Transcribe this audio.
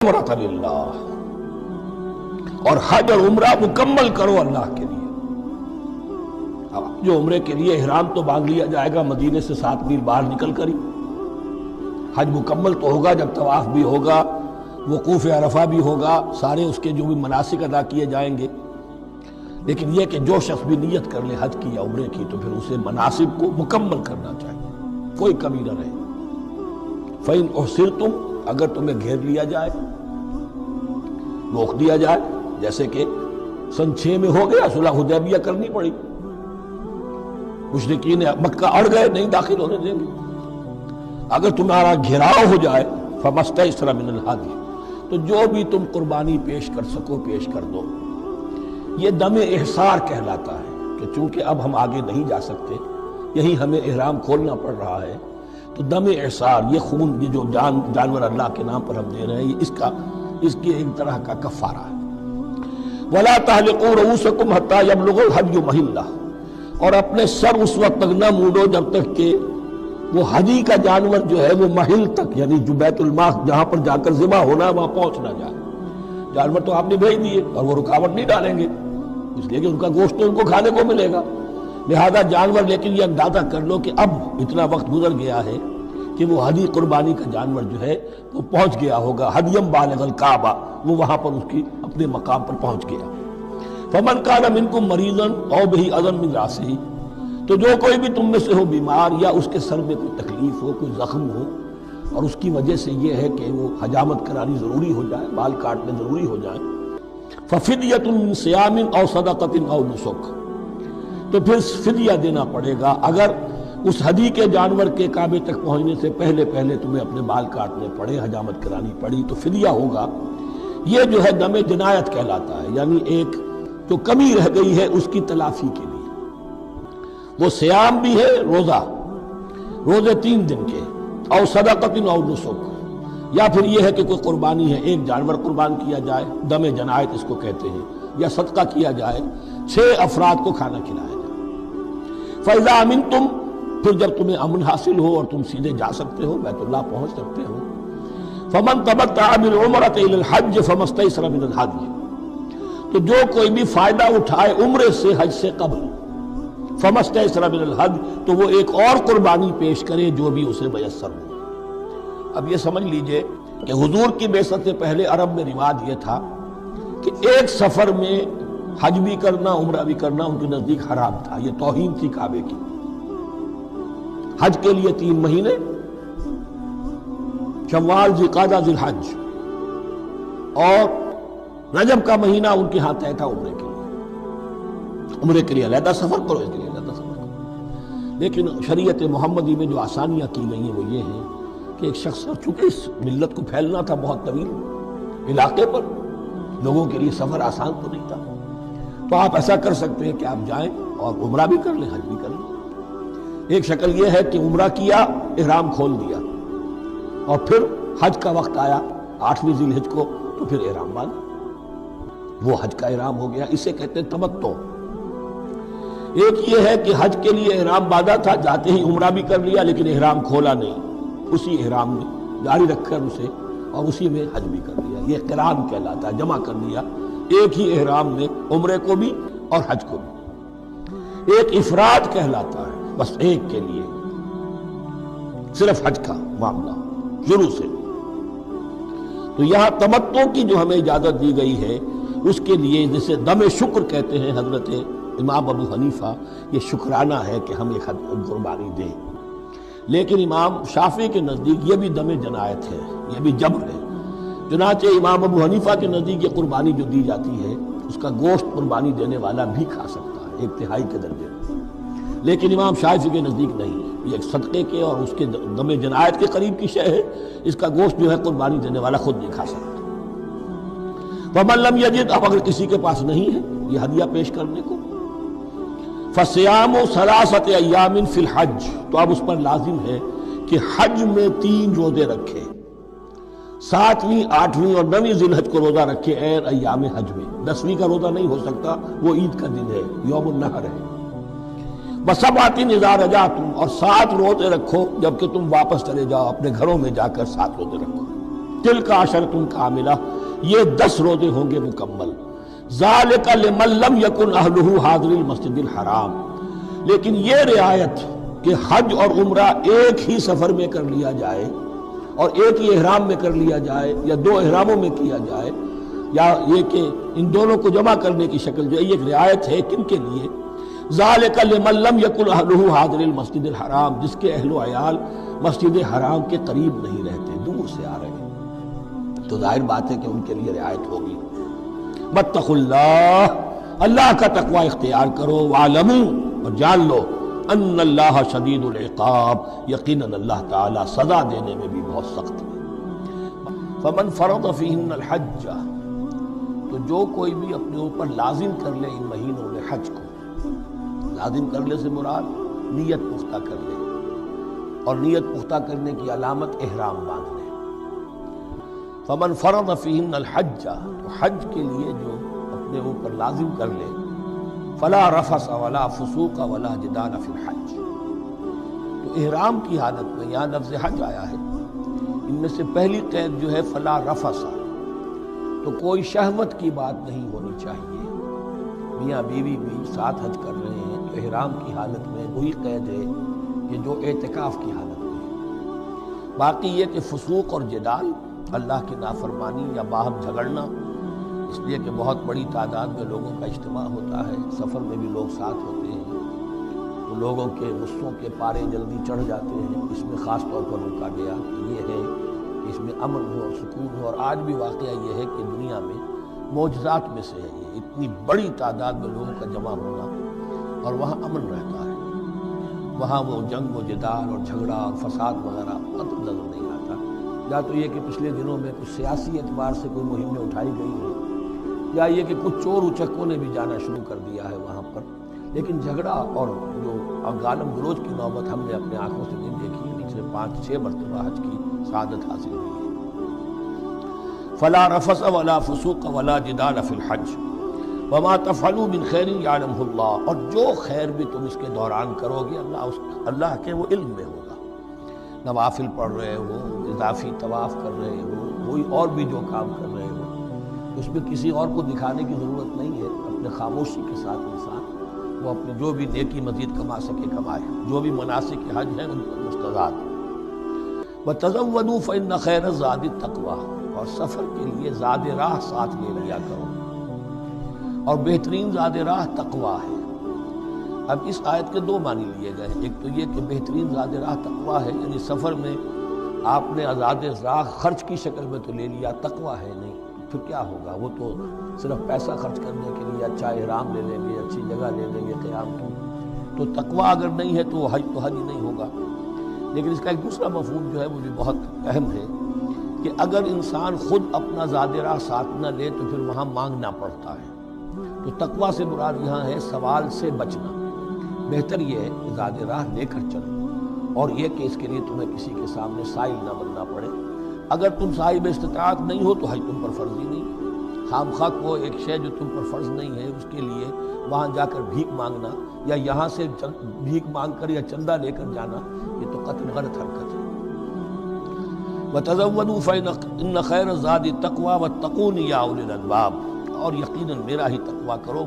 عمرۃ للہ، اور حج اور عمرہ مکمل کرو اللہ کے لیے۔ اب جو عمرے کے لیے احرام تو باندھ لیا جائے گا مدینے سے 7 میل باہر نکل کر ہی، حج مکمل تو ہوگا جب طواف بھی ہوگا، وقوف عرفہ بھی ہوگا، سارے اس کے جو بھی مناسک ادا کیے جائیں گے۔ لیکن یہ کہ جو شخص بھی نیت کر لے حج کی یا عمرے کی تو پھر اسے مناسک کو مکمل کرنا چاہیے، کوئی کمی نہ رہے۔ فَإِنْ أُحْصِرْتُمْ، اگر تمہیں گھیر لیا جائے، روک دیا جائے، جیسے کہ سن 6 میں ہو گیا، صلح حدیبیہ کرنی پڑی، مشرکین مکہ اڑ گئے، نہیں داخل ہونے دیں گے۔ اگر تمہارا گھیراؤ ہو جائے فَمَسْتَيْسَرَ مِنَ الْهَدْيِ، تو جو بھی تم قربانی پیش کر سکو پیش کر دو۔ یہ دم احصار کہلاتا ہے کہ چونکہ اب ہم آگے نہیں جا سکتے، یہی ہمیں احرام کھولنا پڑ رہا ہے، تو دم احصار، یہ خون، یہ جو جانور اللہ کے نام پر ہم دے رہے ہیں، یہ اس کی ایک طرح کا کفارہ ہے۔ وَلَا تَحْلِقُوا رُؤُوسَكُمْ حَتَّى يَبْلُغَ الْهَدْيُ مَحِلَّهُ، اور اپنے سر اس وقت تک نہ موڑو جب تک کہ وہ ہدی کا جانور جو ہے وہ محل تک، یعنی جو بیت الماء جہاں پر جا کر ذبح ہونا ہے وہاں پہنچ نہ جائے۔ جانور تو آپ نے بھیج دیے اور وہ رکاوٹ نہیں ڈالیں گے، اس لیے کہ ان کا گوشت تو ان کو کھانے کو ملے گا، لہذا جانور، لیکن یہ اندازہ کر لو کہ اب اتنا وقت گزر گیا ہے کہ وہ ہدی قربانی کا جانور جو ہے وہ پہنچ گیا ہوگا، ہدیم بالغ الکعبہ، وہ وہاں پر اس کی اپنے مقام پر پہنچ گیا۔ فمن کان منکم مریضا او بہ اذى من راسہ، تو جو کوئی بھی تم میں سے ہو بیمار یا اس کے سر میں کوئی تکلیف ہو، کوئی زخم ہو، اور اس کی وجہ سے یہ ہے کہ وہ حجامت کرانی ضروری ہو جائے، بال کاٹنے ضروری ہو جائیں، ففدیۃ من صیام او صدقۃ او نسک، تو پھر فدیہ دینا پڑے گا۔ اگر اس ہدی کے جانور کے کعبے تک پہنچنے سے پہلے تمہیں اپنے بال کاٹنے پڑے، حجامت کرانی پڑی، تو فدیہ ہوگا۔ یہ جو ہے دم جنایت کہلاتا ہے، یعنی ایک جو کمی رہ گئی ہے اس کی تلافی کے لیے۔ وہ صیام بھی ہے، روزے 3 دن کے، اور صدقۃ او نسک، یا پھر یہ ہے کہ کوئی قربانی ہے، ایک جانور قربان کیا جائے، دم جنایت اس کو کہتے ہیں، یا صدقہ کیا جائے، 6 افراد کو کھانا کھلایا جائے۔ فَإِذَا أَمِنْتُمْ، پھر جب تمہیں امن حاصل ہو اور تم سیدھے جا سکتے ہو، بیت اللہ پہنچ سکتے ہو، فَمَنْ تَمَتَّعَ بِالْعُمْرَةِ إِلَى الْحَجِّ فَمَا اسْتَيْسَرَ مِنَ الْهَدْيِ، تو جو کوئی بھی فائدہ اٹھائے عمرے سے حج سے قبل، فَمَا اسْتَيْسَرَ مِنَ الْهَدْيِ، تو وہ ایک اور قربانی پیش کرے جو بھی اسے میسر ہو۔ اب یہ سمجھ لیجئے کہ حضور کی بعثت سے پہلے عرب میں رواج یہ تھا کہ ایک سفر میں حج بھی کرنا، عمرہ بھی کرنا ان کے نزدیک حرام تھا، یہ توہین تھی کعبے کی۔ حج کے لیے 3 مہینے، شوال، ذوالقعدہ، ذوالحج، اور رجب کا مہینہ ان کے ہاں طے تھا عمرے کے لیے۔ عمرے کے لیے علیحدہ سفر کرو، اس کے لیے علیحدہ سفر کرو۔ لیکن شریعت محمدی میں جو آسانیاں کی گئی ہیں وہ یہ ہیں کہ ایک شخص، چونکہ اس ملت کو پھیلنا تھا بہت طویل علاقے پر، لوگوں کے لیے سفر آسان تو نہیں تھا، تو آپ ایسا کر سکتے ہیں کہ آپ جائیں اور عمرہ بھی کر لیں، حج بھی کر لیں۔ ایک شکل یہ ہے کہ عمرہ کیا، احرام کھول دیا، اور پھر حج کا وقت آیا 8ویں ذی الحج کو، تو پھر احرام باندھا، وہ حج کا احرام ہو گیا، اسے کہتے ہیں تمتع۔ ایک یہ ہے کہ حج کے لیے احرام باندھا تھا، جاتے ہی عمرہ بھی کر لیا لیکن احرام کھولا نہیں، اسی احرام میں جاری رکھ کر اسے، اور اسی میں حج بھی کر لیا، یہ قران کہلاتا ہے، جمع کر لیا ایک ہی احرام میں عمرے کو بھی اور حج کو بھی۔ ایک افراد کہلاتا ہے، بس ایک کے لیے صرف حج کا معاملہ شروع سے۔ تو یہاں تمتع کی جو ہمیں اجازت دی گئی ہے اس کے لیے، جسے دم شکر کہتے ہیں حضرت امام ابو حنیفہ، یہ شکرانہ ہے کہ ہم ایک قربانی دیں۔ لیکن امام شافعی کے نزدیک یہ بھی دم جنایت ہے، یہ بھی جبر ہے، چنانچہ امام ابو حنیفہ کے نزدیک یہ قربانی جو دی جاتی ہے اس کا گوشت قربانی دینے والا بھی کھا سکتا ہے 1/3 کے درجے میں، لیکن امام شافعی کے نزدیک نہیں، یہ ایک صدقے کے اور اس کے دم جنایت کے قریب کی شے ہے، اس کا گوشت جو ہے قربانی دینے والا خود نہیں کھا سکتا۔ فَمَن لَّمْ يَجِدْ، اب اگر کسی کے پاس نہیں ہے یہ ہدیہ پیش کرنے کو، فَصِيَامُ 3 أَيَّامٍ فِي الْحَجِّ، تو اب اس پر لازم ہے کہ حج میں 3 روزے رکھے، 7ویں، 8ویں اور 9ویں ذی الحج کو روزہ رکھے، عین ایام حج میں۔ 10ویں کا روزہ نہیں ہو سکتا، وہ عید کا دن ہے، یوم النحر ہے۔ وَسَبْعَةٍ إِذَا رَجَعْتُمْ، اور 7 روزے رکھو جبکہ تم واپس چلے جاؤ اپنے گھروں میں جا کر 7 روزے رکھو۔ تلک عشرۃ کاملہ، یہ 10 روزے ہوں گے مکمل. ذالک لمن لم یکن اہلہ حاضر المسجد الحرام، لیکن یہ رعایت کہ حج اور عمرہ ایک ہی سفر میں کر لیا جائے اور ایک ہی احرام میں کر لیا جائے یا 2 احراموں میں کیا جائے، یا یہ کہ ان دونوں کو جمع کرنے کی شکل جو ہے، یہ ایک رعایت ہے کن کے لیے؟ ذالک لمن لم یکن اہلہ حاضر المسجد الحرام، جس کے اہل و عیال مسجد حرام کے قریب نہیں رہتے، دور سے آ رہے ہیں، تو ظاہر بات ہے کہ ان کے لیے رعایت ہوگی. واتقوا اللہ، اللہ کا تقوی اختیار کرو. وعلموا، اور جان لو، ان اللہ شدید العقاب، یقیناً اللہ تعالیٰ سزا دینے میں بھی بہت سخت ہے. فمن فرض فیہن الحج، تو جو کوئی بھی اپنے اوپر لازم کر لے ان مہینوں میں حج کو، لازم کر لے سے مراد نیت پختہ کر لے، اور نیت پختہ کرنے کی علامت احرام باندھ لے. فمن فرض فیہن الحج، تو حج کے لیے جو اپنے اوپر لازم کر لے، فلا رفث ولا فسوق ولا جدال فی الحج، تو احرام کی حالت میں یہاں لفظ حج آیا ہے، ان میں سے پہلی قید جو ہے فلا رفث، تو کوئی شہوت کی بات نہیں ہونی چاہیے. میاں بیوی بھی ساتھ حج کر رہے ہیں تو احرام کی حالت میں وہی قید ہے کہ جو اعتکاف کی حالت میں ہے. باقی یہ کہ فسوق اور جدال، اللہ کی نافرمانی یا باہم جھگڑنا، اس لیے کہ بہت بڑی تعداد میں لوگوں کا اجتماع ہوتا ہے، سفر میں بھی لوگ ساتھ ہوتے ہیں، تو لوگوں کے غصوں کے پارے جلدی چڑھ جاتے ہیں. اس میں خاص طور پر روکا گیا کہ یہ ہے کہ اس میں امن ہو اور سکون ہو. اور آج بھی واقعہ یہ ہے کہ دنیا میں معجزات میں سے ہے یہ، اتنی بڑی تعداد میں لوگوں کا جمع ہونا، اور وہاں امن رہتا ہے، وہاں وہ جنگ و جدال اور جھگڑا اور فساد وغیرہ قطع نظر نہیں آتا. یا تو یہ کہ پچھلے دنوں میں کچھ سیاسی اعتبار سے کوئی مہمیں اٹھائی گئی ہیں، یا یہ کہ کچھ چور اچکوں نے بھی جانا شروع کر دیا ہے وہاں پر، لیکن جھگڑا اور جو غالم گلوچ کی نوبت ہم نے اپنے آنکھوں سے نہیں دیکھی. پچھلے 5-6 مرتبہ حج کی سعادت حاصل ہوئی ہے. فلا رفث ولا فسوق ولا جدال فی الحج وما تفعلوا من خیر یعلمہ اللہ، اور جو خیر بھی تم اس کے دوران کرو گے اللہ کے وہ علم میں ہوگا. نوافل پڑھ رہے ہو، اضافی طواف کر رہے ہو، کوئی اور بھی جو کام کر رہے ہو، اس میں کسی اور کو دکھانے کی ضرورت نہیں ہے. اپنے خاموشی کے ساتھ انسان وہ اپنے جو بھی نیکی مزید کما سکے کمائے، جو بھی مناسک حج ہیں ان پر مستضاد. وتزودوا فإن خیر الزاد التقوی، اور سفر کے لیے زاد راہ ساتھ لے لیا کرو، اور بہترین زاد راہ تقوی ہے. اب اس آیت کے 2 معنی لیے گئے ہیں. ایک تو یہ کہ بہترین زاد راہ تقوی ہے، یعنی سفر میں آپ نے زاد راہ خرچ کی شکل میں تو لے لیا، تقوی ہے نہیں، پھر کیا ہوگا؟ وہ تو صرف پیسہ خرچ کرنے کے لیے اچھا احرام لے لیں گے، اچھی جگہ لے لیں گے قیام کی، تو تقوی اگر نہیں ہے تو حج ہی نہیں ہوگا. لیکن اس کا ایک دوسرا مفہوم جو ہے وہ بھی بہت اہم ہے کہ اگر انسان خود اپنا زاد راہ ساتھ نہ لے تو پھر وہاں مانگنا پڑتا ہے. تو تقوی سے مراد یہاں ہے سوال سے بچنا. بہتر یہ ہے کہ زاد راہ لے کر چلو، اور یہ کہ اس کے لیے تمہیں کسی کے سامنے سائل نہ بننا پڑے. اگر تم صاحب استطاعت نہیں ہو تو حج تم پر فرض ہی نہیں. خام خواہ وہ ایک شے جو تم پر فرض نہیں ہے اس کے لیے وہاں جا کر بھیک مانگنا، یا یہاں سے بھیک مانگ کر یا چندہ لے کر جانا، یہ تو قطعاً غلط حرکت ہے. وَتَزَوَّدُوا فَإِنَّ خَيْرَ الزَّادِ التَّقْوَىٰ وَاتَّقُونِ يَا أُولِي الْأَلْبَابِ، اور یقیناً میرا ہی تقویٰ کرو